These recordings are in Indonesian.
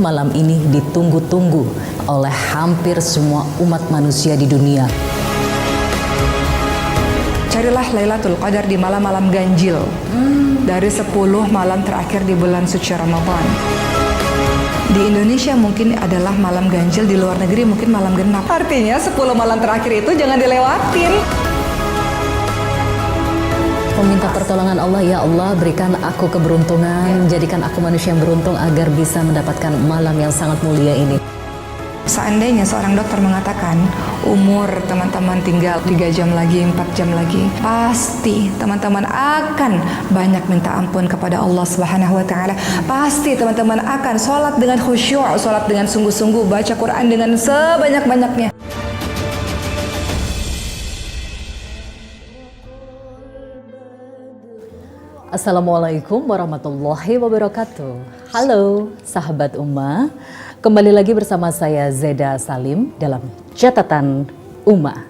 malam ini ditunggu-tunggu oleh hampir semua umat manusia di dunia. Carilah Lailatul Qadar di malam-malam ganjil dari 10 malam terakhir di bulan suci Ramadan. Di Indonesia mungkin adalah malam ganjil, di luar negeri mungkin malam genap. Artinya 10 malam terakhir itu jangan dilewatin. Meminta pertolongan Allah, ya Allah berikan aku keberuntungan, jadikan aku manusia yang beruntung agar bisa mendapatkan malam yang sangat mulia ini. Seandainya seorang dokter mengatakan umur teman-teman tinggal 3 jam lagi, 4 jam lagi, pasti teman-teman akan banyak minta ampun kepada Allah Subhanahu wa taala. Pasti teman-teman akan sholat dengan khusyuk, sholat dengan sungguh-sungguh, baca Quran dengan sebanyak-banyaknya. Assalamualaikum warahmatullahi wabarakatuh. Halo sahabat Ummah, kembali lagi bersama saya Zeda Salim dalam Catatan Ummah.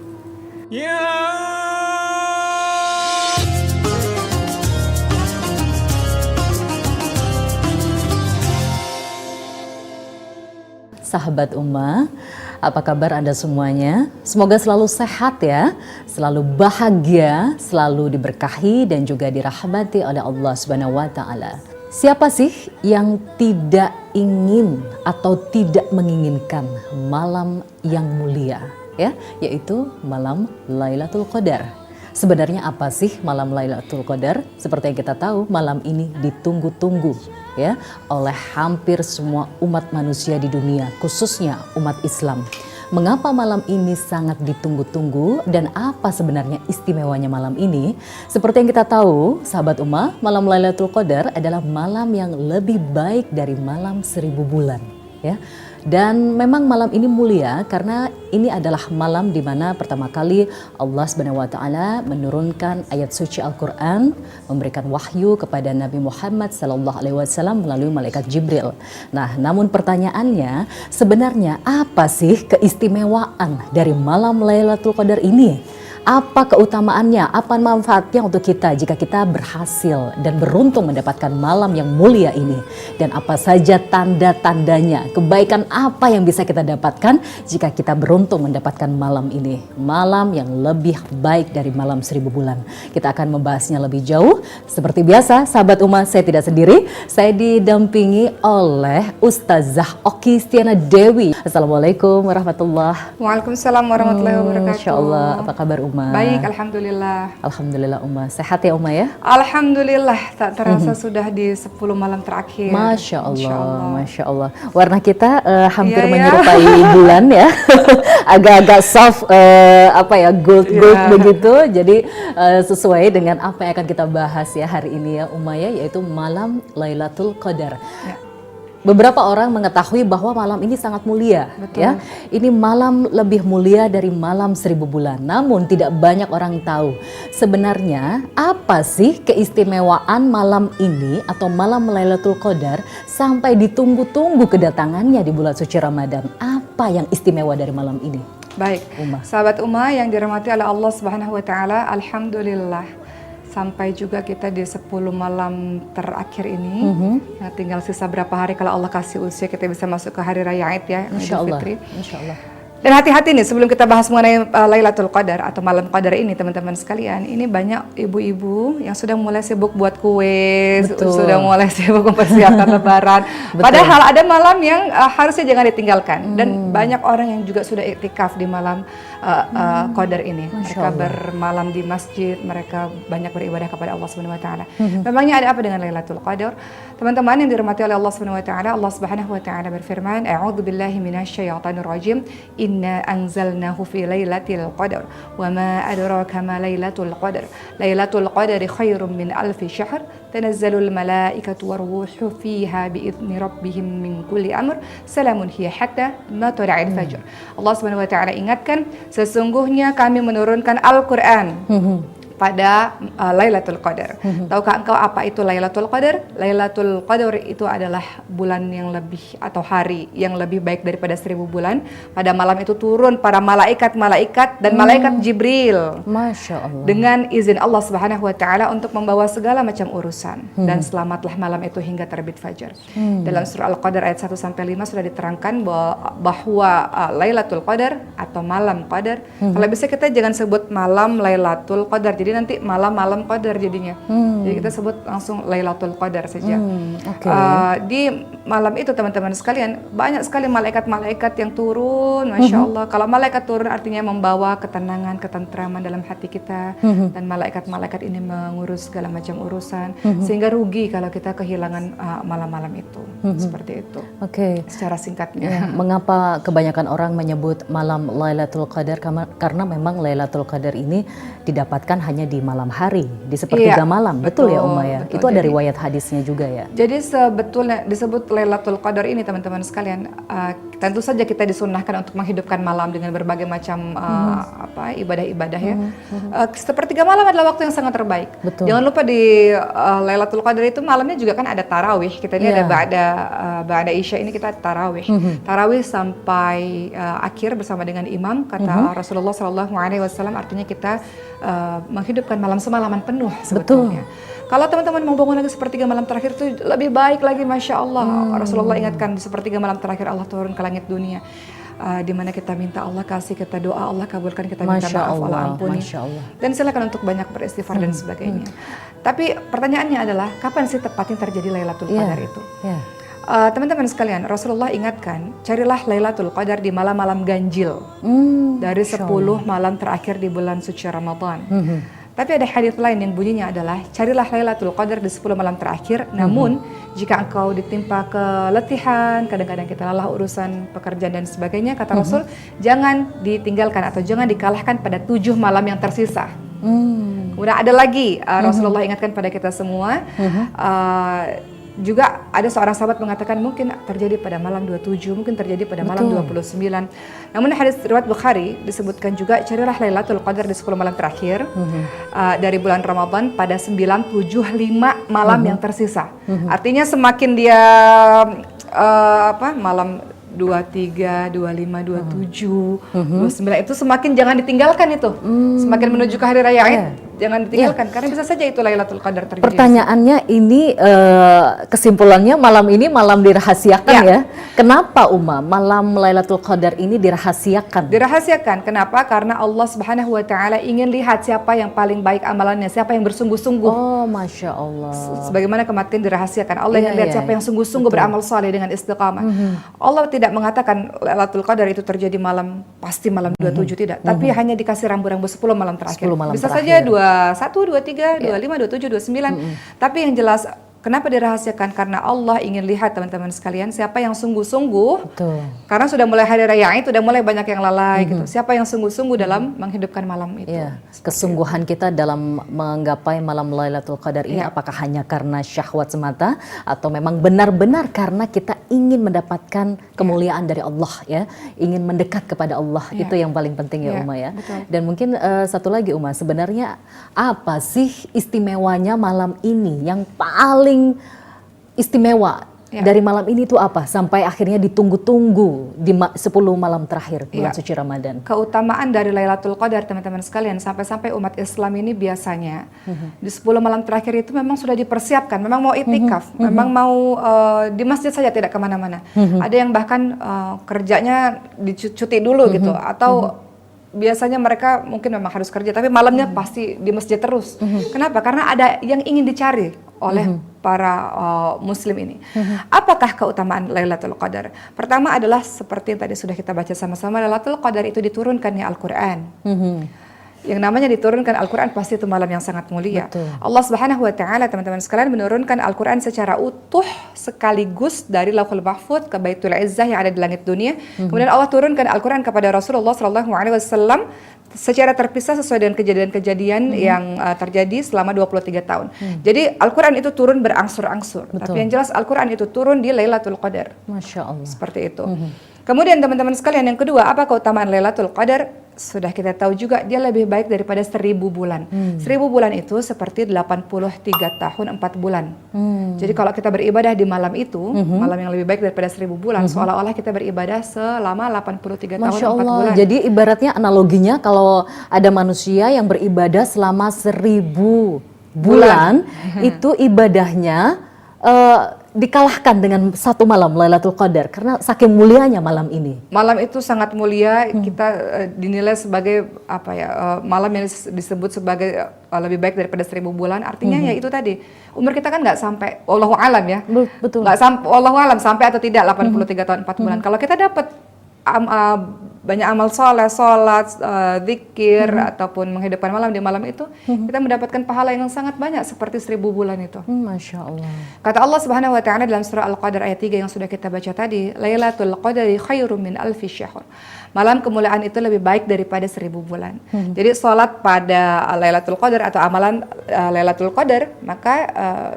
Sahabat Ummah, apa kabar Anda semuanya? Semoga selalu sehat ya, selalu bahagia, selalu diberkahi dan juga dirahmati oleh Allah Subhanahu wa taala. Siapa sih yang tidak ingin atau tidak menginginkan malam yang mulia ya, yaitu malam Lailatul Qadar. Sebenarnya apa sih malam Lailatul Qadar? Seperti yang kita tahu, malam ini ditunggu-tunggu ya oleh hampir semua umat manusia di dunia, khususnya umat Islam. Mengapa malam ini sangat ditunggu-tunggu dan apa sebenarnya istimewanya malam ini? Seperti yang kita tahu, sahabat Ummah, malam Lailatul Qadar adalah malam yang lebih baik dari malam 1000 bulan ya. Dan memang malam ini mulia karena ini adalah malam di mana pertama kali Allah Subhanahu wa taala menurunkan ayat suci Al-Qur'an, memberikan wahyu kepada Nabi Muhammad sallallahu alaihi wasallam melalui malaikat Jibril. Nah, namun pertanyaannya, sebenarnya apa sih keistimewaan dari malam Lailatul Qadar ini? Apa keutamaannya, apa manfaatnya untuk kita jika kita berhasil dan beruntung mendapatkan malam yang mulia ini? Dan apa saja tanda-tandanya, kebaikan apa yang bisa kita dapatkan jika kita beruntung mendapatkan malam ini? Malam yang lebih baik dari malam 1000 bulan. Kita akan membahasnya lebih jauh. Seperti biasa, sahabat Ummah, saya tidak sendiri. Saya didampingi oleh Ustazah Oki Stiana Dewi. Assalamualaikum warahmatullahi wabarakatuh. Waalaikumsalam warahmatullahi wabarakatuh. Masya Allah, apa kabar Ummah? Baik, alhamdulillah. Alhamdulillah Ummah. Sehat ya Ummah ya? Alhamdulillah, tak terasa sudah di 10 malam terakhir. Masya Allah, Masya Allah. Warna kita hampir Iya, menyerupai bulan ya. Agak-agak soft, gold begitu. Jadi sesuai dengan apa yang akan kita bahas ya hari ini ya Ummah ya, yaitu malam Lailatul Qadar. Ya. Beberapa orang mengetahui bahwa malam ini sangat mulia. Betul. Ya. Ini malam lebih mulia dari malam 1000 bulan. Namun tidak banyak orang tahu sebenarnya apa sih keistimewaan malam ini atau malam Lailatul Qadar sampai ditunggu-tunggu kedatangannya di bulan suci Ramadan. Apa yang istimewa dari malam ini? Baik, Ummah. sahabat Ummah yang dirahmati oleh Allah Subhanahu wa taala, alhamdulillah sampai juga kita di 10 malam terakhir ini. Nah, tinggal sisa berapa hari kalau Allah kasih usia kita bisa masuk ke hari raya Id ya, Idul Fitri. Insya Allah. Dan hati-hati nih sebelum kita bahas mengenai Lailatul Qadar atau malam Qadar ini teman-teman sekalian, ini banyak ibu-ibu yang sudah mulai sibuk buat kue, sudah mulai sibuk mempersiapkan lebaran. Padahal ada malam yang harusnya jangan ditinggalkan dan banyak orang yang juga sudah iktikaf di malam Qadar ini. Mereka bermalam di masjid, mereka banyak beribadah kepada Allah Subhanahu wa taala. Memangnya ada apa dengan Lailatul Qadar? Teman-teman yang dirahmati oleh Allah Subhanahu wa taala, Allah Subhanahu wa taala berfirman, "A'udzubillahi minasyaitonir rajim. Inna anzalnahu fi lailatul qadar wa ma adraka ma lailatul qadar. Lailatul qadari khairum min alfi syahr. Tanazzalul malaikatu waruhu fiha biizni rabbihim min kulli amr. Salamun hiya hatta matla'il fajr." Allah Subhanahu wa taala ingatkan, sesungguhnya kami menurunkan Al-Qur'an pada Lailatul Qadar. Tahukah engkau apa itu Lailatul Qadar? Lailatul Qadar itu adalah bulan yang lebih atau hari yang lebih baik daripada 1000 bulan. Pada malam itu turun para malaikat-malaikat dan malaikat Jibril. Masya Allah. Dengan izin Allah Subhanahu wa taala untuk membawa segala macam urusan dan selamatlah malam itu hingga terbit fajar. Dalam surah Al-Qadar ayat 1 sampai 5 sudah diterangkan bahwa Lailatul Qadar atau malam Qadar, kalau bisa kita jangan sebut malam Lailatul Qadar. Jadi nanti malam Qadar jadinya. Jadi kita sebut langsung Lailatul Qadar saja. Di malam itu teman-teman sekalian banyak sekali malaikat-malaikat yang turun, Masya Allah. Kalau malaikat turun artinya membawa ketenangan, ketentraman dalam hati kita, dan malaikat-malaikat ini mengurus segala macam urusan, sehingga rugi kalau kita kehilangan malam-malam itu. Seperti itu. Secara singkatnya. Mengapa kebanyakan orang menyebut malam Lailatul Qadar? Karena memang Lailatul Qadar ini didapatkan hanya di malam hari, di sepertiga malam. Betul ya Umma ya? Itu ada riwayat hadisnya juga ya? Jadi sebetulnya disebut Lailatul Qadar ini teman-teman sekalian, tentu saja kita disunnahkan untuk menghidupkan malam dengan berbagai macam ibadah-ibadah ya. Sepertiga malam adalah waktu yang sangat terbaik. Jangan lupa di Lailatul Qadar itu malamnya juga kan ada tarawih. Kita ini ada ba'da Isya ini kita tarawih. Tarawih sampai akhir bersama dengan imam, kata Rasulullah SAW, artinya kita menghidupkan malam semalaman penuh sebetulnya. Kalau teman-teman mau bangun lagi sepertiga malam terakhir itu lebih baik lagi, Masya Allah. Rasulullah ingatkan di sepertiga malam terakhir Allah turun ke langit dunia, di mana kita minta Allah kasih, kita doa Allah kabulkan, kita minta maaf Allah ampuni, dan silakan untuk banyak beristighfar dan sebagainya. Tapi pertanyaannya adalah kapan sih tepatnya terjadi Lailatul Qadar itu? Teman-teman sekalian, Rasulullah ingatkan, carilah Lailatul Qadar di malam-malam ganjil dari 10 malam terakhir di bulan suci Ramadan. Tapi ada hadis lain yang bunyinya adalah carilah Lailatul Qadar di 10 malam terakhir. Namun jika engkau ditimpa keletihan, kadang-kadang kita lelah urusan pekerjaan dan sebagainya, kata Rasul, jangan ditinggalkan atau jangan dikalahkan pada 7 malam yang tersisa. Kemudian ada lagi Rasulullah ingatkan pada kita semua, juga ada seorang sahabat mengatakan mungkin terjadi pada malam 27, mungkin terjadi pada malam 29. Namun hadis riwayat Bukhari disebutkan juga carilah Lailatul Qadar di 10 malam terakhir dari bulan Ramadan pada 975 malam yang tersisa. Artinya semakin dia malam 23, 25, 27, 29 itu semakin jangan ditinggalkan itu. Semakin menuju ke hari raya Id, jangan ditinggalkan karena bisa saja itu Lailatul Qadar terjadi. Pertanyaannya ini kesimpulannya malam ini malam dirahasiakan ya. Kenapa malam Lailatul Qadar ini dirahasiakan? Dirahasiakan. Kenapa? Karena Allah Subhanahu wa taala ingin lihat siapa yang paling baik amalannya, siapa yang bersungguh-sungguh. Oh, Masya Allah. Sebagaimana kematian dirahasiakan. Allah ingin lihat siapa yang sungguh-sungguh beramal saleh dengan istiqamah. Allah tidak mengatakan Lailatul Qadar itu terjadi malam pasti malam 27, tidak. Tapi hanya dikasih rambu-rambu 10 malam terakhir. Bisa saja 21, 23, 25, 27, 29. Tapi yang jelas kenapa dirahasiakan? Karena Allah ingin lihat teman-teman sekalian siapa yang sungguh-sungguh. Karena sudah mulai hari raya itu sudah mulai banyak yang lalai gitu. Siapa yang sungguh-sungguh dalam menghidupkan malam itu. Kesungguhan kita dalam menggapai malam Lailatul Qadar ini apakah hanya karena syahwat semata atau memang benar-benar karena kita ingin mendapatkan kemuliaan dari Allah ya, ingin mendekat kepada Allah. Itu yang paling penting ya Uma ya. Dan mungkin satu lagi Uma, sebenarnya apa sih istimewanya malam ini yang paling istimewa dari malam ini itu apa? Sampai akhirnya ditunggu-tunggu di 10 malam terakhir bulan suci Ramadan. Keutamaan dari Lailatul Qadar teman-teman sekalian, sampai-sampai umat Islam ini biasanya di 10 malam terakhir itu memang sudah dipersiapkan, memang mau itikaf, memang mau di masjid saja, tidak kemana-mana. Ada yang bahkan kerjanya dicuti dulu gitu, atau biasanya mereka mungkin memang harus kerja, tapi malamnya pasti di masjid terus. Kenapa? Karena ada yang ingin dicari oleh para muslim ini. Apakah keutamaan Lailatul Qadar? Pertama adalah seperti yang tadi sudah kita baca sama-sama, Lailatul Qadar itu diturunkannya Al-Quran. Yang namanya diturunkan Al-Quran pasti itu malam yang sangat mulia. Allah Subhanahu wa taala teman-teman sekalian menurunkan Al-Quran secara utuh sekaligus dari Lauhul Mahfuz ke Baitul Izzah yang ada di langit dunia. Kemudian Allah turunkan Al-Quran kepada Rasulullah SAW secara terpisah sesuai dengan kejadian-kejadian yang terjadi selama 23 tahun. Jadi Al-Quran itu turun berangsur-angsur. Tapi yang jelas Al-Quran itu turun di Lailatul Qadar. Masya Allah. Seperti itu. Kemudian teman-teman sekalian yang kedua, apa keutamaan Lailatul Qadar? sudah kita tahu juga dia lebih baik daripada 1000 bulan. 1000 bulan itu seperti 83 tahun 4 bulan. Jadi kalau kita beribadah di malam itu, malam yang lebih baik daripada 1000 bulan, seolah-olah kita beribadah selama 83 tahun 4 bulan. Jadi ibaratnya analoginya kalau ada manusia yang beribadah selama 1000 bulan, itu ibadahnya dikalahkan dengan satu malam Lailatul Qadar karena saking mulianya malam ini. Malam itu sangat mulia, kita dinilai sebagai malam yang disebut sebagai lebih baik daripada 1000 bulan. Artinya ya itu tadi, umur kita kan nggak sampai, wallahu alam ya, betul. Nggak sampai, wallahu alam sampai atau tidak 83 tahun 4 bulan. Kalau kita dapat banyak amal soleh, sholat, zikir, ataupun menghidupkan malam di malam itu, kita mendapatkan pahala yang sangat banyak seperti 1000 bulan itu. Masya Allah. Kata Allah Subhanahu Wa Taala dalam surah Al-Qadar ayat 3 yang sudah kita baca tadi, Lailatul Qadari khairum min alfi syahr. Malam kemuliaan itu lebih baik daripada 1000 bulan. Jadi sholat pada Lailatul Qadar atau amalan Lailatul Qadar, maka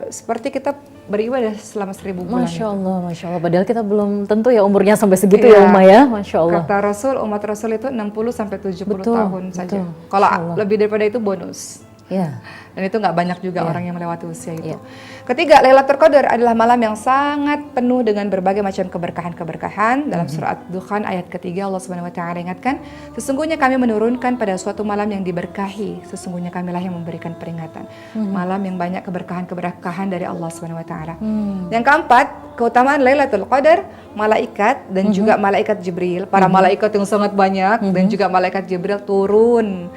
seperti kita beribadah selama 1000 bulan. Masya Allah, Masya Allah. Padahal kita belum tentu ya umurnya sampai segitu ya Uma ya. Masya Allah. Kata Rasul, umat Rasul itu 60 sampai 70 tahun saja. Kalau lebih daripada itu bonus. Ya. Dan itu nggak banyak juga orang yang melewati usia itu. Ketiga, Lailatul Qadar adalah malam yang sangat penuh dengan berbagai macam keberkahan-keberkahan. Dalam surah Ad-Dukhan ayat ketiga Allah Subhanahu Wa Taala ingatkan, sesungguhnya kami menurunkan pada suatu malam yang diberkahi. Sesungguhnya kamilah yang memberikan peringatan. Malam yang banyak keberkahan-keberkahan dari Allah Subhanahu Wa Taala. Yang keempat, keutamaan Lailatul Qadar, malaikat dan juga malaikat Jibril, para malaikat yang sangat banyak dan juga malaikat Jibril turun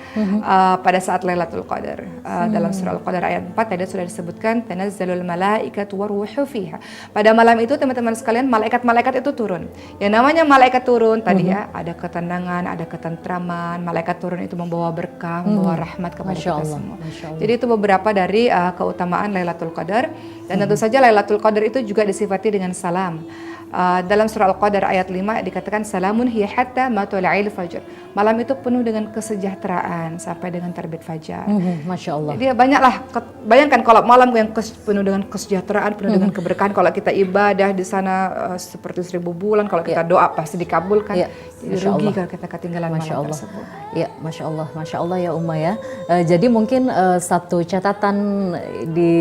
pada saat Lailatul Qadar. Dalam surah Al-Qadar ayat 4 tadi sudah disebutkan tanazzalul malaikatu waruhu fiha. Pada malam itu teman-teman sekalian malaikat-malaikat itu turun. Yang namanya malaikat turun tadi ya, ada ketenangan, ada ketentraman. Malaikat turun itu membawa berkah, membawa rahmat kepada kita semua. Jadi itu beberapa dari keutamaan Lailatul Qadar. Dan tentu saja Lailatul Qadar itu juga disifati dengan salam. Dalam surah Al-Qadar ayat 5 dikatakan salamun hiya hatta matla'il fajr. Malam itu penuh dengan kesejahteraan sampai dengan terbit fajar. Masya Allah. Jadi banyaklah, bayangkan kalau malam yang penuh dengan kesejahteraan, penuh dengan keberkahan, kalau kita ibadah di sana seperti 1000 bulan, kalau kita doa pasti dikabulkan. Jadi rugi kalau kita ketinggalan malam tersebut. Ya, Masya Allah ya Uma ya. Jadi mungkin satu catatan di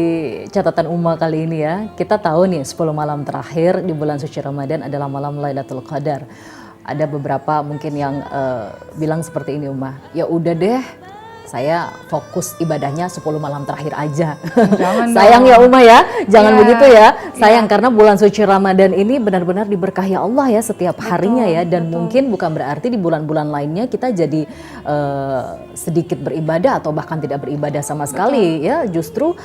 catatan Uma kali ini ya, kita tahu nih 10 malam terakhir di bulan suci Ramadan adalah malam Lailatul Qadar. Ada beberapa mungkin yang bilang seperti ini Uma, ya udah deh saya fokus ibadahnya 10 malam terakhir aja. Sayang ya Uma ya, jangan begitu ya. Sayang karena bulan suci Ramadan ini benar-benar diberkahi Allah ya setiap harinya ya. Dan mungkin bukan berarti di bulan-bulan lainnya kita jadi sedikit beribadah atau bahkan tidak beribadah sama sekali ya. Justru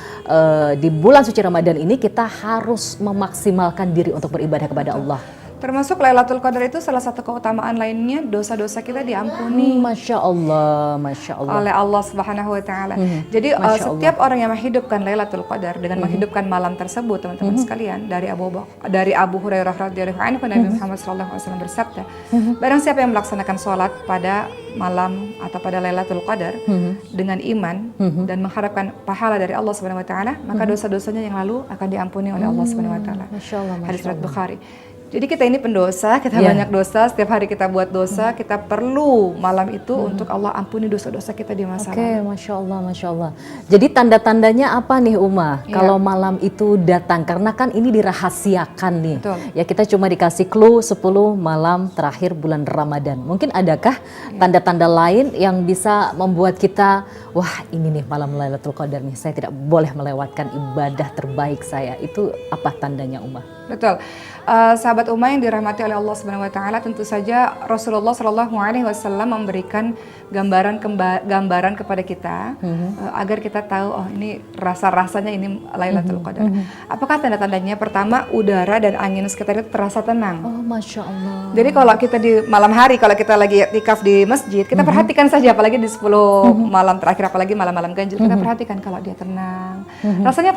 di bulan suci Ramadan ini kita harus memaksimalkan diri untuk beribadah kepada Allah. Termasuk Lailatul Qadar itu salah satu keutamaan lainnya, dosa-dosa kita diampuni. Masya Allah, Masya Allah. Oleh Allah Subhanahu Wa Taala. Jadi setiap orang yang menghidupkan Lailatul Qadar dengan menghidupkan malam tersebut, teman-teman sekalian, dari Abu Hurairah radhiyallahu anhu, Nabi Muhammad SAW bersabda, barang siapa yang melaksanakan sholat pada malam atau pada Lailatul Qadar dengan iman dan mengharapkan pahala dari Allah Subhanahu Wa Taala, maka dosa-dosanya yang lalu akan diampuni oleh Allah Subhanahu Wa Taala. Hadis riwayat Bukhari. Jadi kita ini pendosa, kita banyak dosa, setiap hari kita buat dosa, kita perlu malam itu untuk Allah ampuni dosa-dosa kita di masa lalu. Masya Allah, Masya Allah. Jadi tanda-tandanya apa nih Uma? Kalau malam itu datang, karena kan ini dirahasiakan nih. Betul. Ya kita cuma dikasih clue 10 malam terakhir bulan Ramadan. Mungkin adakah tanda-tanda lain yang bisa membuat kita, wah ini nih malam Lailatul Qadar nih, saya tidak boleh melewatkan ibadah terbaik saya. Itu apa tandanya Uma? Betul. Sahabat Uma yang dirahmati oleh Allah Subhanahu Wa Taala, tentu saja Rasulullah Shallallahu Alaihi Wasallam memberikan gambaran kepada kita agar kita tahu, oh ini rasanya ini Lailatul Qadar. Apakah tanda-tandanya? Pertama, udara dan angin sekitar itu terasa tenang. Oh Masya Allah. Jadi kalau kita di malam hari, kalau kita lagi iktikaf di masjid, kita perhatikan saja, apalagi di 10 malam terakhir, apalagi malam-malam ganjil, kita perhatikan kalau dia tenang, rasanya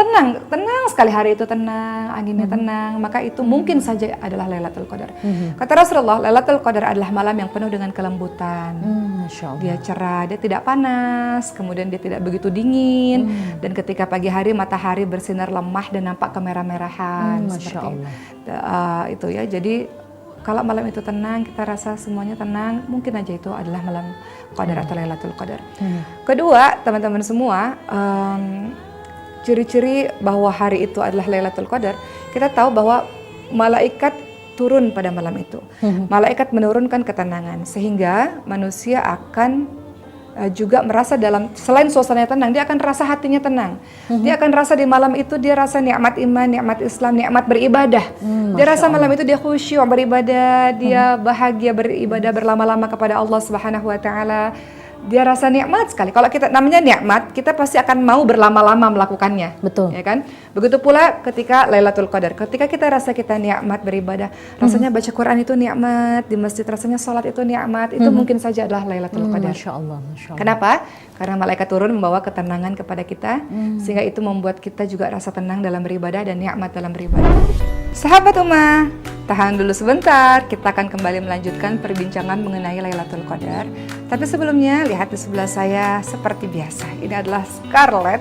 tenang sekali, hari itu tenang, anginnya tenang, maka itu mungkin saja adalah Lailatul Qadar. Kata Rasulullah, Lailatul Qadar adalah malam yang penuh dengan kelembutan. Masya Allah. Dia cerah, dia tidak panas, kemudian dia tidak begitu dingin, dan ketika pagi hari matahari bersinar lemah dan nampak kemerah-merahan. Masya Allah. Itu ya. Jadi kalau malam itu tenang, kita rasa semuanya tenang, mungkin aja itu adalah malam Qadar atau Lailatul Qadar. Kedua, teman-teman semua, ciri-ciri bahwa hari itu adalah Lailatul Qadar, kita tahu bahwa malaikat turun pada malam itu. Malaikat menurunkan ketenangan sehingga manusia akan juga merasa selain suasananya tenang, dia akan rasa hatinya tenang. Dia akan rasa di malam itu dia rasa nikmat iman, nikmat Islam, nikmat beribadah. Dia rasa malam itu dia khusyuk beribadah, dia bahagia beribadah berlama-lama kepada Allah Subhanahu wa taala. Dia rasa nikmat sekali. Kalau kita namanya nikmat, kita pasti akan mau berlama-lama melakukannya. Betul. Ya kan? Begitu pula ketika Lailatul Qadar. Ketika kita rasa kita nikmat beribadah, rasanya baca Quran itu nikmat, di masjid rasanya sholat itu nikmat, itu mungkin saja adalah Lailatul Qadar. Masya Allah, Masya Allah. Kenapa? Karena malaikat turun membawa ketenangan kepada kita, sehingga itu membuat kita juga rasa tenang dalam beribadah dan nikmat dalam beribadah. Sahabat Ummah, tahan dulu sebentar, kita akan kembali melanjutkan perbincangan mengenai Lailatul Qadar. Tapi sebelumnya, lihat di sebelah saya seperti biasa. Ini adalah Scarlett,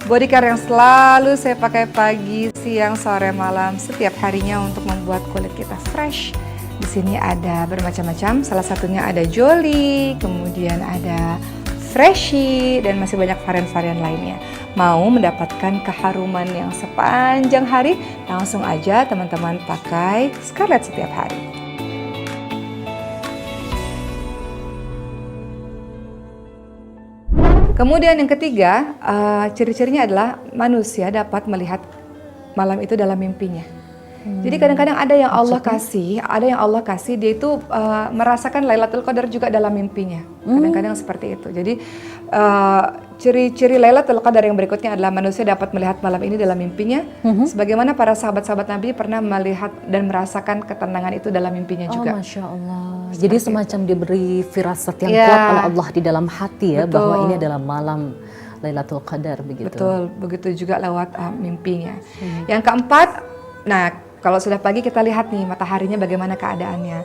bodycare yang selalu saya pakai pagi, siang, sore, malam, setiap harinya untuk membuat kulit kita fresh. Di sini ada bermacam-macam, salah satunya ada Jolly, kemudian ada Freshie, dan masih banyak varian-varian lainnya. Mau mendapatkan keharuman yang sepanjang hari, langsung aja teman-teman pakai Scarlett setiap hari. Kemudian yang ketiga, ciri-cirinya adalah manusia dapat melihat malam itu dalam mimpinya. Jadi kadang-kadang ada yang Allah kasih, dia itu merasakan Lailatul Qadar juga dalam mimpinya. Kadang-kadang seperti itu. Jadi ciri-ciri Lailatul Qadar yang berikutnya adalah manusia dapat melihat malam ini dalam mimpinya, sebagaimana para sahabat-sahabat Nabi pernah melihat dan merasakan ketenangan itu dalam mimpinya juga. Masya Allah. Jadi semacam diberi firasat yang kuat oleh Allah di dalam hati ya, bahwa ini adalah malam Lailatul Qadar begitu. Betul, begitu juga lewat mimpinya. Yang keempat, nah kalau sudah pagi kita lihat nih mataharinya bagaimana keadaannya.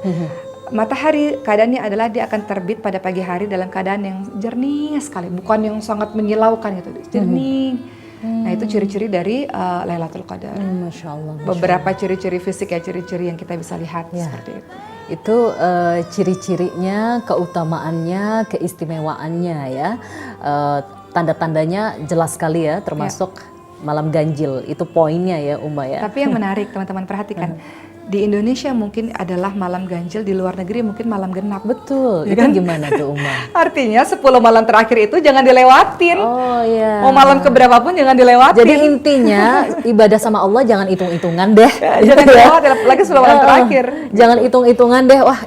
Matahari keadaannya adalah dia akan terbit pada pagi hari dalam keadaan yang jernih sekali, bukan yang sangat menyilaukan gitu, jernih. Nah itu ciri-ciri dari Lailatul Qadar. Masya Allah. Beberapa ciri-ciri fisik ya, ciri-ciri yang kita bisa lihat seperti itu. Itu ciri-cirinya, keutamaannya, keistimewaannya ya. Tanda-tandanya jelas sekali ya, termasuk malam ganjil, itu poinnya ya Uma ya. Tapi yang menarik teman-teman perhatikan, di Indonesia mungkin adalah malam ganjil, di luar negeri mungkin malam genap. Betul, ya itu kan? Gimana tuh Uma? Artinya 10 malam terakhir itu jangan dilewatin. Oh iya. Mau malam keberapa pun jangan dilewatin. Jadi intinya ibadah sama Allah jangan hitung-hitungan deh. Jangan dilewatin, lagi 10 malam terakhir. Jangan hitung-hitungan deh, wah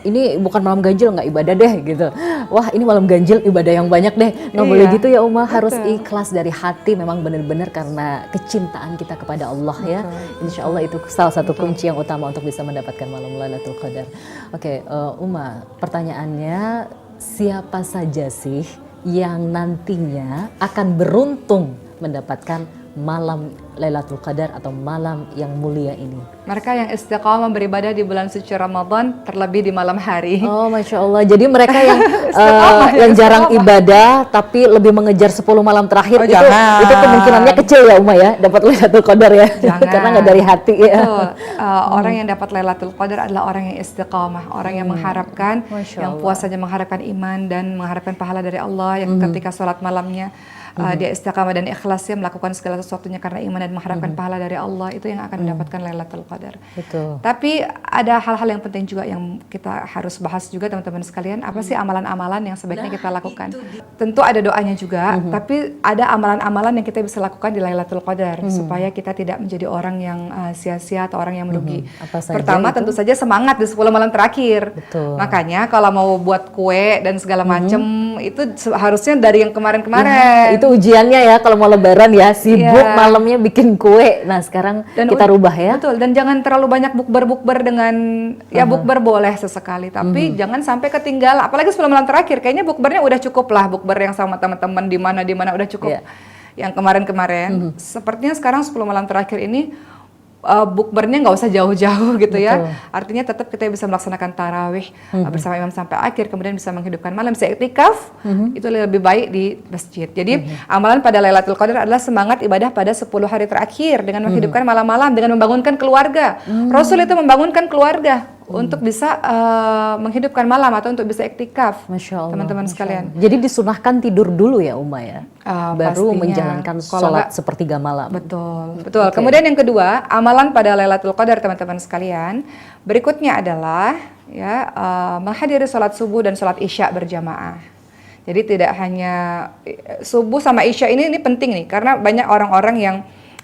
ini bukan malam ganjil nggak ibadah deh gitu. Wah ini malam ganjil ibadah yang banyak deh. Nggak boleh gitu ya Uma, harus ikhlas dari hati, memang benar-benar karena kecintaan kita kepada Allah ya. Insya Allah itu salah satu kunci yang utama untuk bisa mendapatkan malam Lailatul Qadar. Oke, Uma, pertanyaannya, siapa saja sih yang nantinya akan beruntung mendapatkan malam Lailatul Qadar atau malam yang mulia ini? Mereka yang istiqamah beribadah di bulan suci Ramadan, terlebih di malam hari. Oh, Masya Allah. Jadi mereka yang yang jarang ibadah tapi lebih mengejar 10 malam terakhir, itu kemungkinannya kecil ya Uma ya, dapat Lailatul Qadar ya. Karena nggak dari hati ya. Orang yang dapat Lailatul Qadar adalah orang yang istiqamah, orang yang mengharapkan, yang puasanya mengharapkan iman dan mengharapkan pahala dari Allah, yang ketika sholat malamnya dia istiqamah dan ikhlasnya melakukan segala sesuatunya karena iman dan mengharapkan pahala dari Allah, itu yang akan mendapatkan Lailatul Qadar. Betul. Tapi ada hal-hal yang penting juga yang kita harus bahas juga teman-teman sekalian. Apa sih amalan-amalan yang sebaiknya kita lakukan? Tentu ada doanya juga, tapi ada amalan-amalan yang kita bisa lakukan di Lailatul Qadar supaya kita tidak menjadi orang yang sia-sia atau orang yang merugi. Pertama tentu saja semangat di 10 malam terakhir. Betul. Makanya kalau mau buat kue dan segala macam itu harusnya dari yang kemarin-kemarin. Itu ujiannya ya kalau mau lebaran ya, sibuk malamnya bikin kue. Nah sekarang dan kita rubah ya. Betul, dan jangan terlalu banyak bukber dengan, ya bukber boleh sesekali, tapi jangan sampai ketinggalan. Apalagi 10 malam terakhir, kayaknya bukbernya udah cukup lah, bukber yang sama teman-teman di mana udah cukup. Yang kemarin-kemarin, sepertinya sekarang 10 malam terakhir ini bukbernya nggak usah jauh-jauh gitu. Betul. Ya. Artinya tetap kita bisa melaksanakan tarawih bersama imam sampai akhir, kemudian bisa menghidupkan malam. Seiktikaf itu lebih baik di masjid. Jadi amalan pada Lailatul Qadar adalah semangat ibadah pada 10 hari terakhir dengan menghidupkan malam-malam, dengan membangunkan keluarga. Rasul itu membangunkan keluarga untuk bisa menghidupkan malam atau untuk bisa iktikaf, Masya Allah, teman-teman Masya sekalian. Allah. Jadi disunahkan tidur dulu ya Uma ya, baru Pastinya. menjalankan Kalau sholat nggak- sepertiga malam. Betul, betul. Kemudian yang kedua, amalan pada Lailatul Qadar teman-teman sekalian. Berikutnya adalah ya menghadiri sholat subuh dan sholat isya berjamaah. Jadi tidak hanya subuh sama isya ini penting nih, karena banyak orang-orang yang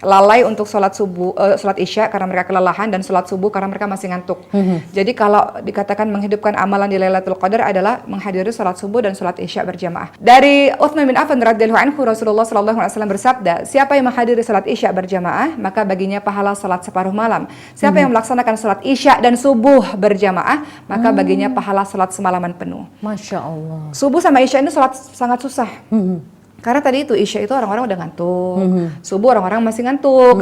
lalai untuk sholat subuh, sholat isya karena mereka kelelahan, dan sholat subuh karena mereka masih ngantuk. Jadi kalau dikatakan menghidupkan amalan di Lailatul Qadar adalah menghadiri sholat subuh dan sholat isya berjamaah. Dari Utsman bin Affan radhiyallahu anhu, Rasulullah sallallahu alaihi wasallam bersabda, siapa yang menghadiri sholat isya berjamaah maka baginya pahala sholat separuh malam. Siapa yang melaksanakan sholat isya dan subuh berjamaah maka baginya pahala sholat semalaman penuh. Masya Allah. Subuh sama isya ini sholat sangat susah. Karena tadi itu isya itu orang-orang udah ngantuk, subuh orang-orang masih ngantuk,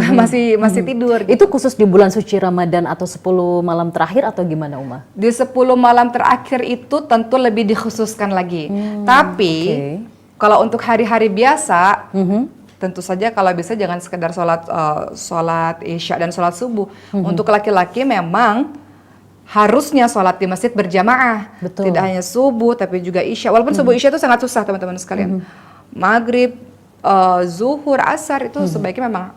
masih tidur. Itu khusus di bulan suci Ramadan atau 10 malam terakhir atau gimana Uma? Di 10 malam terakhir itu tentu lebih dikhususkan lagi. Tapi kalau untuk hari-hari biasa, tentu saja kalau bisa jangan sekedar sholat isya dan sholat subuh. Untuk laki-laki memang harusnya sholat di masjid berjamaah. Betul. Tidak hanya subuh tapi juga isya. Walaupun subuh isya itu sangat susah teman-teman sekalian. Maghrib, zuhur, asar itu sebaiknya memang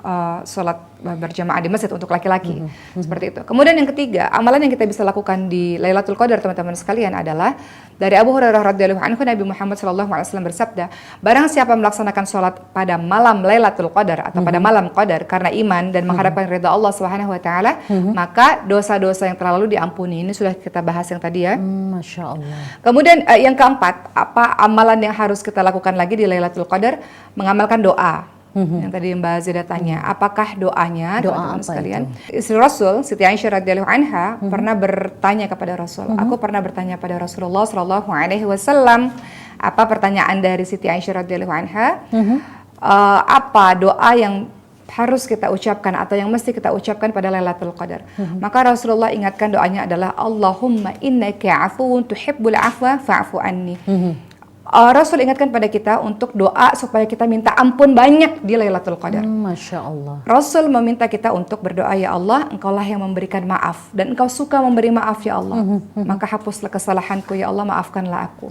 sholat berjamaah di masjid untuk laki-laki. Seperti itu. Kemudian yang ketiga, amalan yang kita bisa lakukan di Lailatul Qadar teman-teman sekalian adalah dari Abu Hurairah radhiyallahu anhu, Nabi Muhammad sallallahu alaihi wasallam bersabda, barang siapa melaksanakan sholat pada malam Lailatul Qadar atau pada malam Qadar karena iman dan mengharapkan ridha Allah Subhanahu wa taala, maka dosa-dosa yang telah lalu diampuni. Ini sudah kita bahas yang tadi ya. Masya Allah. Kemudian yang keempat, apa amalan yang harus kita lakukan lagi di Lailatul Qadar? Mengamalkan doa. Yang tadi Mbak Zida tanya, apakah doanya, teman-teman sekalian? Istri Rasul, Siti Aisyah radhiyallahu anha pernah bertanya kepada Rasul. Aku pernah bertanya pada Rasulullah sallallahu alaihi wasallam, apa pertanyaan dari Siti Aisyah radhiyallahu anha? Apa doa yang harus kita ucapkan atau yang mesti kita ucapkan pada Lailatul Qadar? Maka Rasulullah ingatkan doanya adalah Allahumma innaka afuwun tuhibbul afwa fa'fu anni. Rasul ingatkan pada kita untuk doa supaya kita minta ampun banyak di Lailatul Qadar. Masya Allah. Rasul meminta kita untuk berdoa, ya Allah, Engkaulah yang memberikan maaf dan Engkau suka memberi maaf ya Allah. Maka hapuslah kesalahanku ya Allah, maafkanlah aku.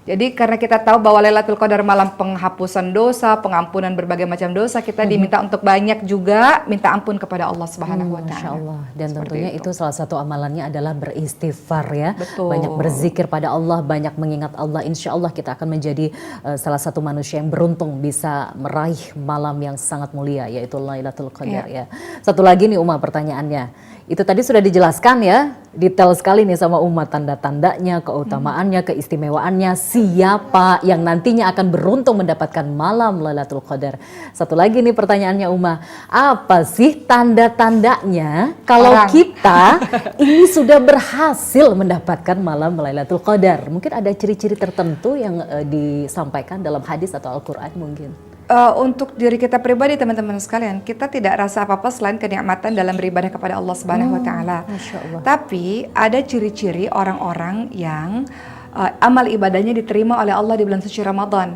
Jadi karena kita tahu bahwa Lailatul Qadar malam penghapusan dosa, pengampunan berbagai macam dosa, kita diminta untuk banyak juga minta ampun kepada Allah Subhanahu wa taala. Masya Allah. Dan Seperti tentunya itu salah satu amalannya adalah beristighfar ya. Betul. Banyak berzikir pada Allah, banyak mengingat Allah. Insya Allah kita akan menjadi salah satu manusia yang beruntung bisa meraih malam yang sangat mulia, yaitu Lailatul Qadar ya. Satu lagi nih Uma pertanyaannya. Itu tadi sudah dijelaskan ya, detail sekali nih sama umat, tanda-tandanya, keutamaannya, keistimewaannya, siapa yang nantinya akan beruntung mendapatkan malam Lailatul Qadar. Satu lagi nih pertanyaannya Uma, apa sih tanda-tandanya kalau kita ini sudah berhasil mendapatkan malam Lailatul Qadar? Mungkin ada ciri-ciri tertentu yang disampaikan dalam hadis atau Al-Quran mungkin? Untuk diri kita pribadi teman-teman sekalian, kita tidak rasa apa-apa selain kenikmatan dalam beribadah kepada Allah Subhanahu wa taala. Tapi ada ciri-ciri orang-orang yang amal ibadahnya diterima oleh Allah di bulan suci Ramadan.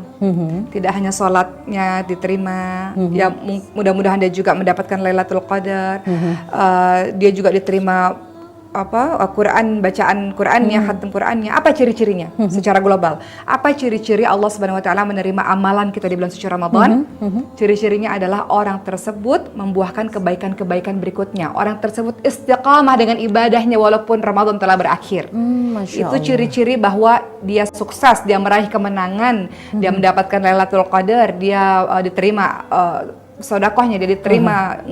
Tidak hanya sholatnya diterima, ya mudah-mudahan dia juga mendapatkan Lailatul Qadar. Dia juga diterima Quran, bacaan Qurannya, khatam Qurannya. Apa ciri-cirinya secara global? Apa ciri-ciri Allah Subhanahu wa taala menerima amalan kita di bulan suci Ramadan? Ciri-cirinya adalah orang tersebut membuahkan kebaikan-kebaikan berikutnya. Orang tersebut istiqamah dengan ibadahnya walaupun Ramadan telah berakhir. Itu ciri-ciri bahwa dia sukses, dia meraih kemenangan, dia mendapatkan Lailatul Qadar, dia diterima sedekahnya, dia diterima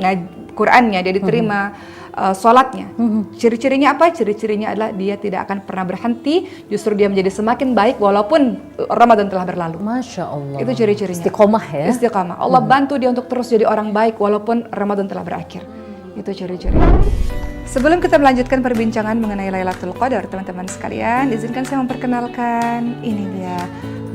Qurannya, dia diterima sholatnya. Ciri-cirinya apa? Ciri-cirinya adalah dia tidak akan pernah berhenti, justru dia menjadi semakin baik walaupun Ramadan telah berlalu. Masya Allah. Itu ciri-cirinya. Istiqomah ya. Istiqomah. Allah bantu dia untuk terus jadi orang baik walaupun Ramadan telah berakhir. Itu ciri-ciri. Sebelum kita melanjutkan perbincangan mengenai Lailatul Qadar, teman-teman sekalian, izinkan saya memperkenalkan, ini dia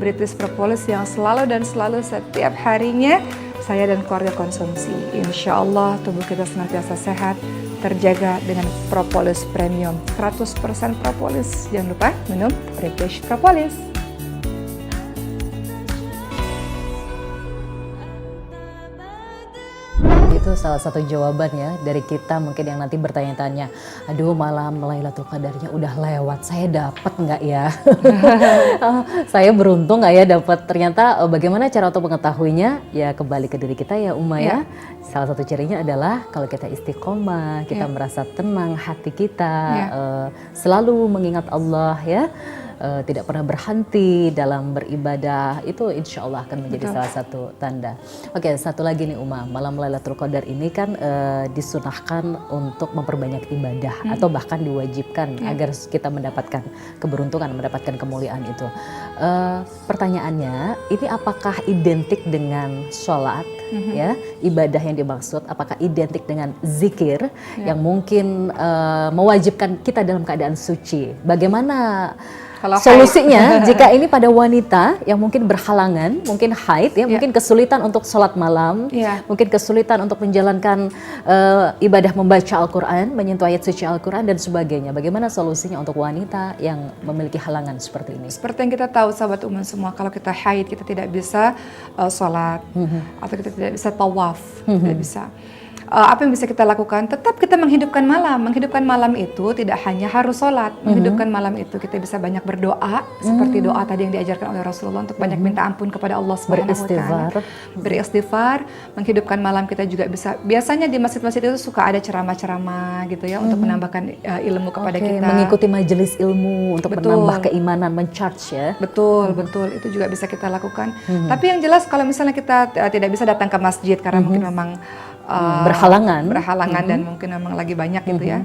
British Propolis yang selalu dan selalu setiap harinya saya dan keluarga konsumsi. Insya Allah tubuh kita senantiasa sehat, terjaga dengan Propolis Premium 100% Propolis. Jangan lupa minum British Propolis. Itu salah satu jawaban ya dari kita mungkin yang nanti bertanya-tanya, aduh malam Lailatul Qadarnya udah lewat, saya dapat nggak ya? Saya beruntung nggak ya dapat? Ternyata bagaimana cara untuk mengetahuinya? Ya kembali ke diri kita ya Uma ya. Salah satu cirinya adalah kalau kita istiqomah, kita merasa tenang hati kita, selalu mengingat Allah ya. Tidak pernah berhenti dalam beribadah, itu insya Allah akan menjadi salah satu tanda. Oke, satu lagi nih Uma, malam Lailatul Qadar ini kan disunahkan untuk memperbanyak ibadah atau bahkan diwajibkan agar kita mendapatkan keberuntungan, mendapatkan kemuliaan itu. Pertanyaannya, ini apakah identik dengan sholat? Ya, ibadah yang dimaksud apakah identik dengan zikir yang mungkin mewajibkan kita dalam keadaan suci? Bagaimana solusinya jika ini pada wanita yang mungkin berhalangan, mungkin haid ya, mungkin kesulitan untuk sholat malam, mungkin kesulitan untuk menjalankan ibadah membaca Al-Quran, menyentuh ayat suci Al-Quran dan sebagainya. Bagaimana solusinya untuk wanita yang memiliki halangan seperti ini? Seperti yang kita tahu sahabat umum semua, kalau kita haid kita tidak bisa sholat atau kita tidak bisa tawaf, tidak bisa. Apa yang bisa kita lakukan? Tetap kita menghidupkan malam. Menghidupkan malam itu tidak hanya harus sholat. Menghidupkan malam itu kita bisa banyak berdoa, seperti doa tadi yang diajarkan oleh Rasulullah untuk banyak minta ampun kepada Allah Subhanahu wa Ta'ala. Beristighfar. Menghidupkan malam kita juga bisa. Biasanya di masjid-masjid itu suka ada ceramah-ceramah gitu ya, untuk menambahkan ilmu kepada kita. Mengikuti majelis ilmu untuk menambah keimanan, mencharge ya. Betul, betul. Itu juga bisa kita lakukan. Tapi yang jelas kalau misalnya kita tidak bisa datang ke masjid karena mungkin memang berhalangan dan mungkin memang lagi banyak gitu ya,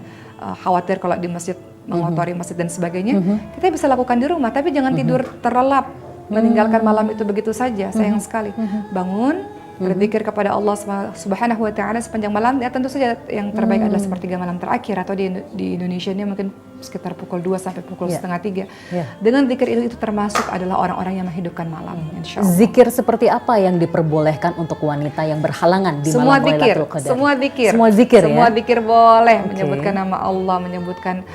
khawatir kalau di masjid mengotori masjid dan sebagainya, kita bisa lakukan di rumah, tapi jangan tidur terlelap, meninggalkan malam itu begitu saja, sayang sekali. Bangun, berzikir kepada Allah Subhanahu wa Ta'ala sepanjang malam, ya tentu saja yang terbaik adalah sepertiga malam terakhir, atau di Indonesia ini mungkin sekitar pukul 2 sampai pukul setengah 3. Dengan zikir itu termasuk adalah orang-orang yang menghidupkan malam, insya Allah. Zikir seperti apa yang diperbolehkan untuk wanita yang berhalangan di malam Lailatul Qadar? Semua zikir. Semua zikir boleh, menyebutkan nama Allah, menyebutkan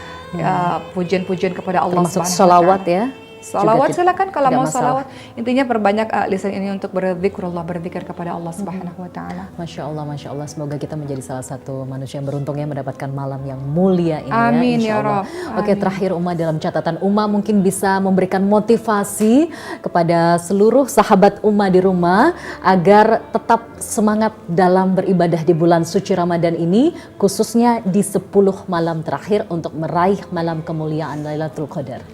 pujian-pujian kepada Allah termasuk Subhanahu wa sholawat Ta'ala. ya? Salawat silakan kalau mau salawat. Intinya perbanyak lisan ini untuk berzikrullah, berzikir kepada Allah Subhanahu wa Ta'ala. Masya Allah. Semoga kita menjadi salah satu manusia yang beruntung ya mendapatkan malam yang mulia ini. Amin ya, ya Rabb. Oke, terakhir Uma, dalam catatan Uma mungkin bisa memberikan motivasi kepada seluruh sahabat Uma di rumah agar tetap semangat dalam beribadah di bulan suci Ramadan ini, khususnya di 10 malam terakhir untuk meraih malam kemuliaan Lailatul Qadar.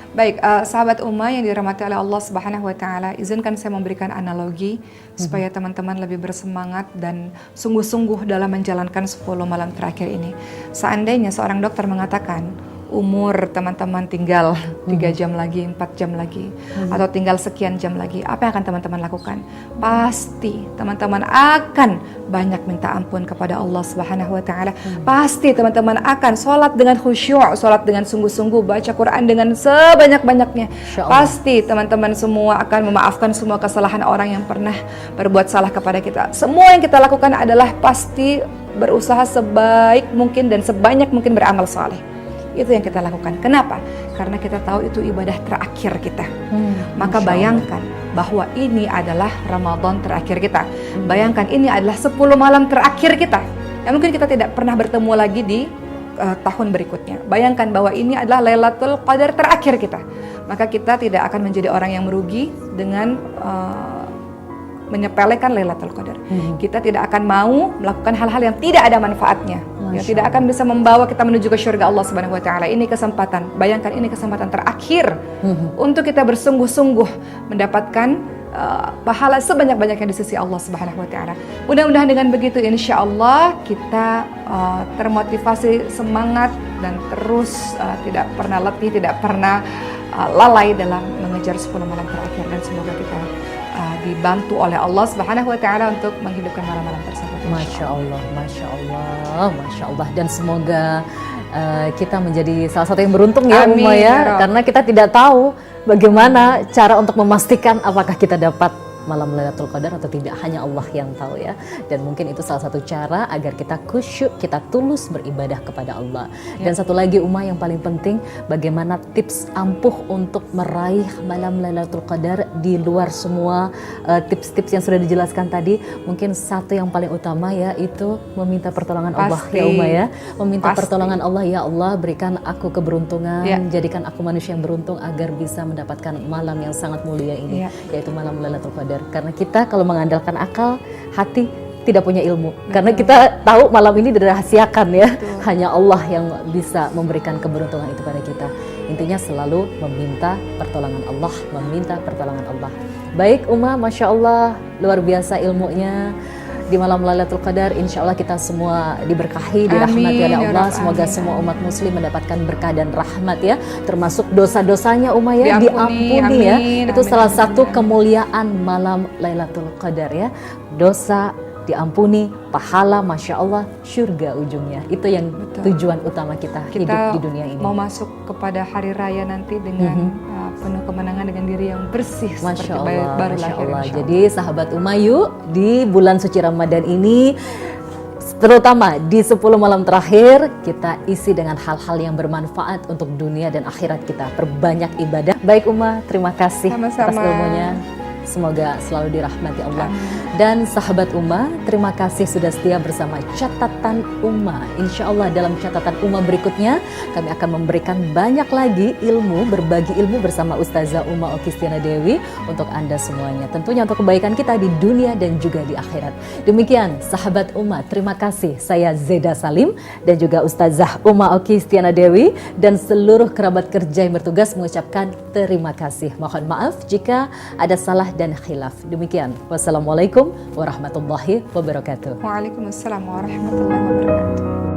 Baik, sahabat Uma yang dirahmati oleh Allah Subhanahu wa Ta'ala, izinkan saya memberikan analogi supaya teman-teman lebih bersemangat dan sungguh-sungguh dalam menjalankan 10 malam terakhir ini. Seandainya seorang dokter mengatakan umur teman-teman tinggal 3 jam lagi, 4 jam lagi, atau tinggal sekian jam lagi, apa yang akan teman-teman lakukan? Pasti teman-teman akan banyak minta ampun kepada Allah Subhanahu wa Ta'ala. Pasti teman-teman akan sholat dengan khusyuk, sholat dengan sungguh-sungguh, baca Quran dengan sebanyak-banyaknya. Pasti teman-teman semua akan memaafkan semua kesalahan orang yang pernah berbuat salah kepada kita. Semua yang kita lakukan adalah pasti berusaha sebaik mungkin dan sebanyak mungkin beramal saleh. Itu yang kita lakukan. Kenapa? Karena kita tahu itu ibadah terakhir kita. Maka bayangkan bahwa ini adalah Ramadan terakhir kita. Bayangkan ini adalah 10 malam terakhir kita. Yang mungkin kita tidak pernah bertemu lagi di tahun berikutnya. Bayangkan bahwa ini adalah Lailatul Qadar terakhir kita. Maka kita tidak akan menjadi orang yang merugi dengan menyepelekan Lailatul Qadar. Kita tidak akan mau melakukan hal-hal yang tidak ada manfaatnya. Ya, tidak akan bisa membawa kita menuju ke surga Allah Subhanahu wa Ta'ala. Ini kesempatan, bayangkan ini kesempatan terakhir untuk kita bersungguh-sungguh mendapatkan pahala sebanyak-banyaknya di sisi Allah Subhanahu wa Ta'ala. Mudah-mudahan dengan begitu insya Allah kita termotivasi, semangat dan terus tidak pernah letih, tidak pernah lalai dalam mengejar 10 malam terakhir, dan semoga kita dibantu oleh Allah Subhanahu wa Ta'ala untuk menghidupkan malam-malam tersebut. Masya Allah, dan semoga kita menjadi salah satu yang beruntung ya Amin, Uma ya, karena kita tidak tahu bagaimana cara untuk memastikan apakah kita dapat malam Lailatul Qadar atau tidak, hanya Allah yang tahu ya. Dan mungkin itu salah satu cara agar kita khusyuk, kita tulus beribadah kepada Allah. Dan satu lagi yang paling penting, bagaimana tips ampuh untuk meraih malam Lailatul Qadar di luar semua tips-tips yang sudah dijelaskan tadi. Mungkin satu yang paling utama yaitu meminta pertolongan Allah ya ya. Meminta pertolongan Allah, ya Allah berikan aku keberuntungan, jadikan aku manusia yang beruntung agar bisa mendapatkan malam yang sangat mulia ini, yaitu malam Lailatul Qadar. Karena kita kalau mengandalkan akal, hati tidak punya ilmu. Karena kita tahu malam ini dirahasiakan ya. Hanya Allah yang bisa memberikan keberuntungan itu pada kita. Intinya selalu meminta pertolongan Allah, meminta pertolongan Allah. Baik Masya Allah, luar biasa ilmunya. Di malam Lailatul Qadar, insya Allah kita semua diberkahi, dirahmati oleh Allah. Semoga semua umat muslim mendapatkan berkah dan rahmat ya. Termasuk dosa-dosanya ya, diampuni ya. Itu salah satu kemuliaan malam Lailatul Qadar ya. Dosa diampuni, pahala Masya Allah, surga ujungnya. Itu yang tujuan utama kita hidup di dunia ini. Mau masuk kepada hari raya nanti dengan penuh kemenangan, dengan diri yang bersih Masya seperti Allah, baru Masya lahir. Allah. Jadi sahabat yuk di bulan suci Ramadan ini, terutama di 10 malam terakhir, kita isi dengan hal-hal yang bermanfaat untuk dunia dan akhirat kita. Perbanyak ibadah. Baik terima kasih atas ilmunya. Semoga selalu dirahmati Allah. Dan sahabat terima kasih sudah setia bersama Catatan Insya Allah dalam Catatan berikutnya kami akan memberikan banyak lagi ilmu, berbagi ilmu bersama Ustazah Okistiana Dewi untuk Anda semuanya. Tentunya untuk kebaikan kita di dunia dan juga di akhirat. Demikian sahabat terima kasih. Saya Zeda Salim dan juga Ustazah Okistiana Dewi dan seluruh kerabat kerja yang bertugas mengucapkan terima kasih. Mohon maaf jika ada salah dan khilaf. Demikian. Wassalamualaikum warahmatullahi wabarakatuh. Waalaikumsalam warahmatullahi wabarakatuh.